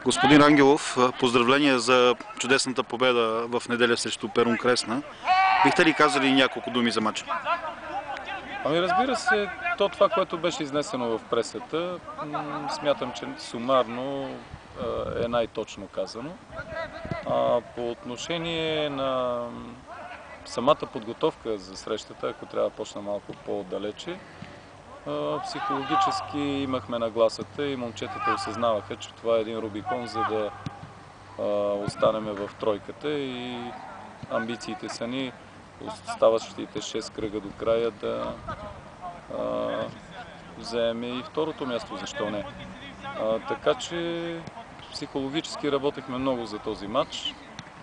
Господин Ангелов, поздравления за чудесната победа в неделя срещу Перун Кресна. Бихте ли казали няколко думи за матча? Ами разбира се, това, което беше изнесено в пресата, смятам, че сумарно е най-точно казано. По отношение на самата подготовка за срещата, ако трябва да почна малко по-далече, психологически имахме нагласата и момчетата осъзнаваха, че това е един Рубикон, за да останем в тройката, и амбициите са ни оставащите 6 кръга до края да вземе и второто място, защо не. Така че психологически работехме много за този матч,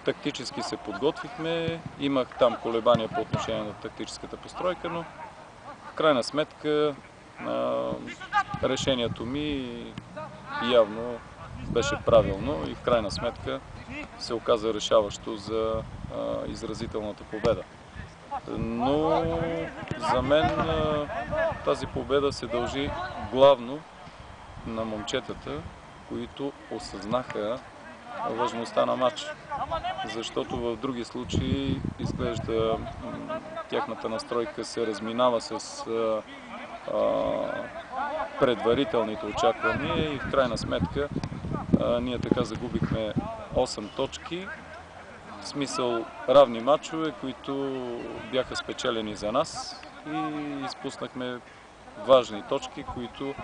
тактически се подготвихме, имах там колебания по отношение на тактическата постройка, но в крайна сметка решението ми явно беше правилно и в крайна сметка се оказа решаващо за изразителната победа. Но за мен тази победа се дължи главно на момчетата, които осъзнаха важността на матч. Защото в други случаи изглежда тяхната настройка се разминава с предварителните очаквания и в крайна сметка ние така загубихме 8 точки. В смисъл равни матчове, които бяха спечелени за нас, и изпуснахме важни точки, които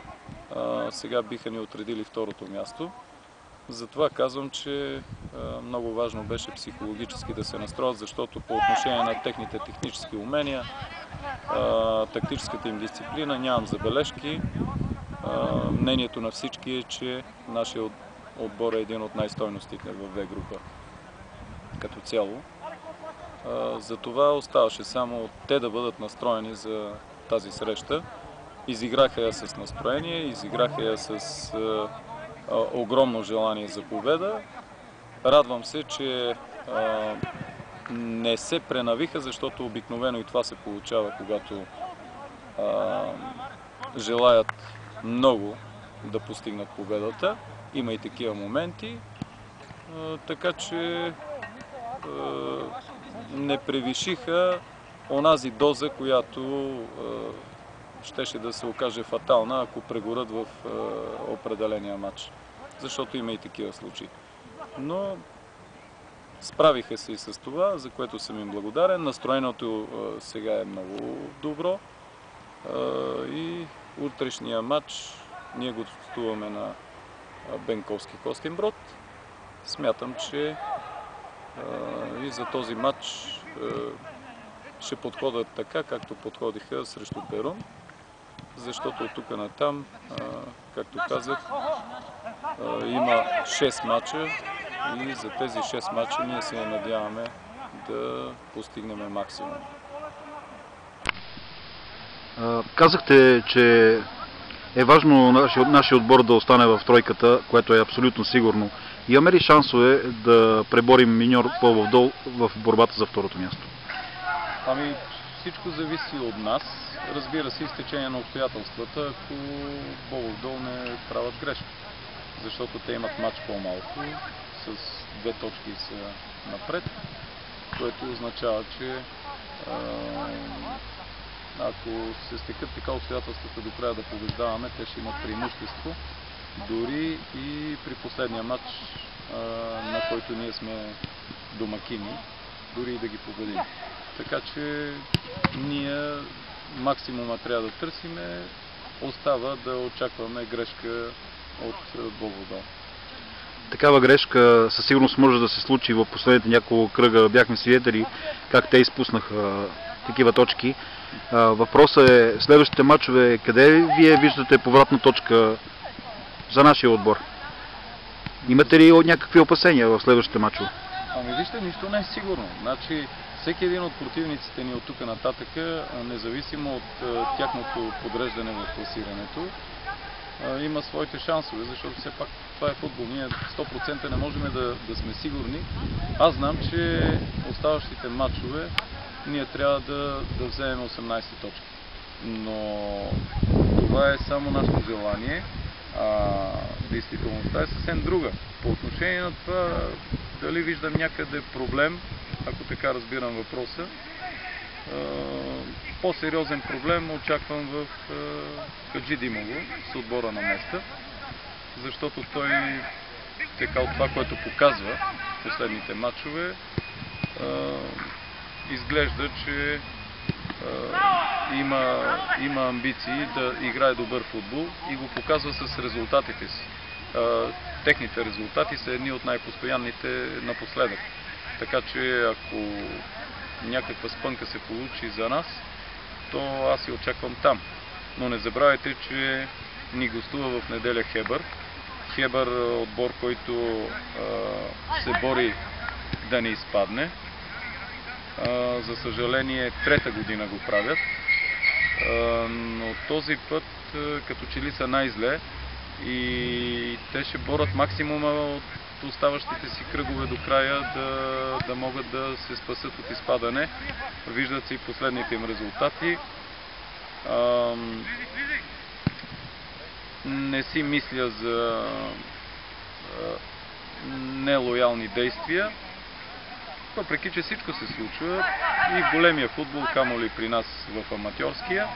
сега биха ни отредили второто място. Затова казвам, че много важно беше психологически да се настроят, защото по отношение на техните технически умения, тактическата им дисциплина нямам забележки. Мнението на всички е, че нашия отбор е един от най-стойностите в В група като цяло. Затова оставаше само те да бъдат настроени за тази среща. Изиграха я с настроение, изиграха я с огромно желание за победа. Радвам се, че не се пренавиха, защото обикновено и това се получава, когато желаят много да постигнат победата. Има и такива моменти, така че не превишиха онази доза, която щеше да се окаже фатална, ако прегорят в определения матч. Защото има и такива случаи. Но справиха се и с това, за което съм им благодарен. Настроението сега е много добро. И утрешния матч ние го гостуваме на Бенковски Костинброд. Смятам, че и за този матч ще подходят така, както подходиха срещу Перун, защото от тук натам, както казах, има 6 мача и за тези 6 мача ние се надяваме да постигнем максимум. Казахте, че е важно нашия отбор да остане в тройката, което е абсолютно сигурно. Имаме ли шансове да преборим Миньор Бобов-дол в борбата за второто място? Ами всичко зависи от нас. Разбира се, изтечение на обстоятелствата, ако Бобов-дол не правят грешка. Защото те имат матч по-малко, с 2 точки са напред, което означава, че ако се стекат така обстоятелствата до края да побеждаваме, те ще имат преимущество. Дори и при последния матч, на който ние сме домакини, дори и да ги победим. Така че ние максимума трябва да търсиме, остава да очакваме грешка от Бобов-дол. Такава грешка със сигурност може да се случи в последните няколко кръга. Бяхме свидетели как те изпуснаха такива точки. Въпросът е, следващите матчове, къде вие виждате повратна точка за нашия отбор? Имате ли някакви опасения в следващите матчове? Ами вижте, нищо не е сигурно. Значи, всеки един от противниците ни от тук нататък, независимо от тяхното подреждане в класирането, има своите шансове, защото все пак това е футбол. Ние 100% не можем да сме сигурни. Аз знам, че оставащите матчове ние трябва да вземем 18 точки. Но това е само нашето желание действителността е съвсем друга. По отношение на това, дали виждам някъде проблем, ако така разбирам въпроса, по-сериозен проблем очаквам в Хаджи Димово с отбора на Места, защото той, така от това, което показва в последните матчове, изглежда, че има амбиции да играе добър футбол и го показва с резултатите си. Техните резултати са едни от най-постоянните напоследък. Така че ако някаква спънка се получи за нас, то аз я очаквам там. Но не забравяйте, че ни гостува в неделя Хебър. Хебър е отбор, който се бори да не изпадне. За съжаление, трета година го правят. Но този път като че ли са най-зле и те ще борят максимума от оставащите си кръгове до края да могат да се спасат от изпадане. Виждат се и последните им резултати. Не си мисля за нелоялни действия, въпреки че всичко се случва и в големия футбол, камо ли при нас в аматьорския,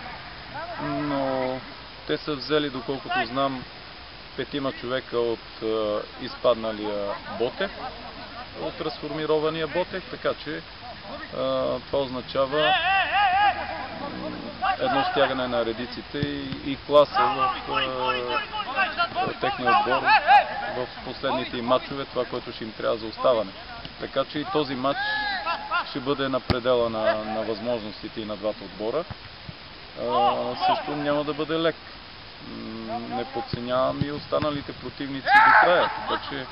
но те са взели, доколкото знам, 5 човека от изпадналия Ботев, от разформирования Ботев, така че това означава едно стягане на редиците и класа в техния отбор в последните им матчове, това, което ще им трябва за оставане. Така че и този матч ще бъде на предела на възможностите и на двата отбора. Също няма да бъде лек. Не подценявам и останалите противници до края, така че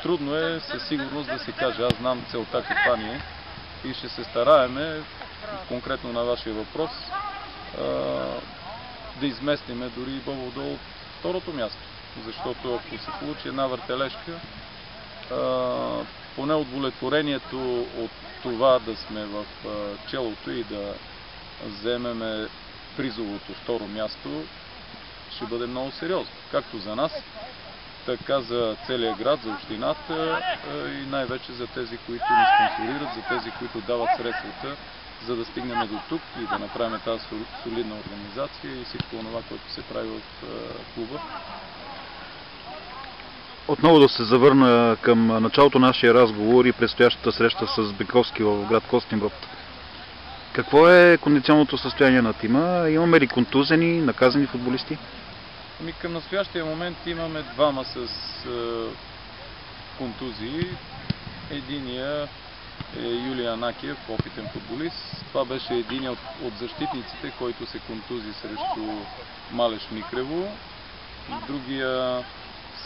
трудно е със сигурност да се каже. Аз знам целта каква ни е и ще се стараеме, конкретно на вашия въпрос, да изместиме дори и Бобов дол от второто място, защото ако се получи една въртележка, поне удовлетворението от това да сме в челото и да вземеме призовото второ място ще бъде много сериозно. Както за нас, така за целия град, за общината и най-вече за тези, които ни спонсорират, за тези, които дават средствата, за да стигнем до тук и да направим тази солидна организация и всичко това, което се прави в клуба. Отново да се завърна към началото на нашия разговор и предстоящата среща с Бенковски в град Костинброд. Какво е кондиционното състояние на тима? Имаме ли контузени, наказани футболисти? Към настоящия момент имаме двама с контузии. Единия е Юлия Анакиев, опитен футболист. Това беше един от защитниците, който се контузи срещу Малеш Микрево. Другия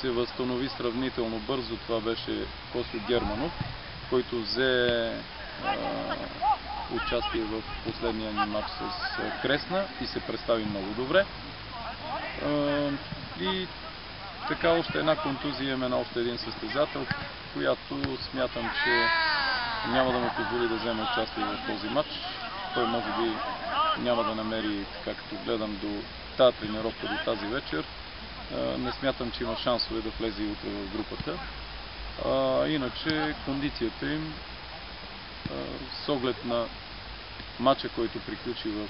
се възстанови сравнително бързо. Това беше Косо Германов, който взе участие в последния ни матч с Кресна и се представи много добре. И така още една контузия имаме на още един състезател, която смятам, че няма да му позволи да вземе участие в този матч. Той може би няма да намери, така като гледам до тази тренировка, до тази вечер. Не смятам, че има шансове да влезе и утре в групата. Иначе кондицията им с оглед на матча, който приключи в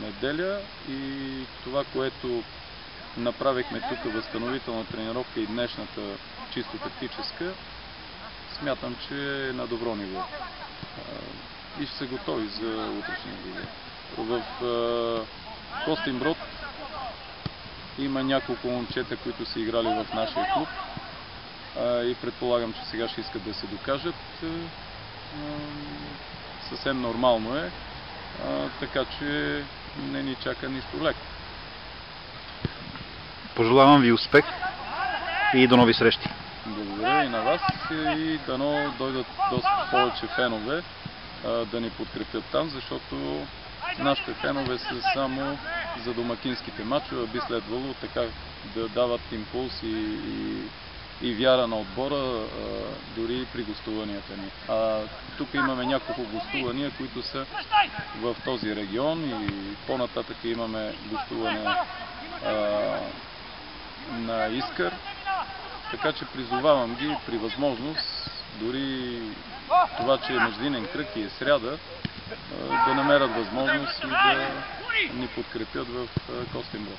неделя и това, което направихме тук, възстановителна тренировка и днешната чисто тактическа, смятам, че е на добро ниво и ще са готови за утрешния ден. В Костинброд има няколко момчета, които са играли в нашия клуб и предполагам, че сега ще искат да се докажат. Съвсем нормално е, така че не ни чака нищо леко. Пожелавам ви успех и до нови срещи. Благодаря и на вас и дано дойдат доста повече фенове да ни подкрепят там, защото нашите фенове са само за домакинските матчове, би следвало така да дават импулс и вяра на отбора, дори и при гостуванията ни. Тук имаме няколко гостувания, които са в този регион и по-нататък имаме гостуване на Искър. Така че призовавам ги при възможност, дори това, че е междинен кръг и е сряда, да намерят възможност и да ни подкрепят в Костинброд.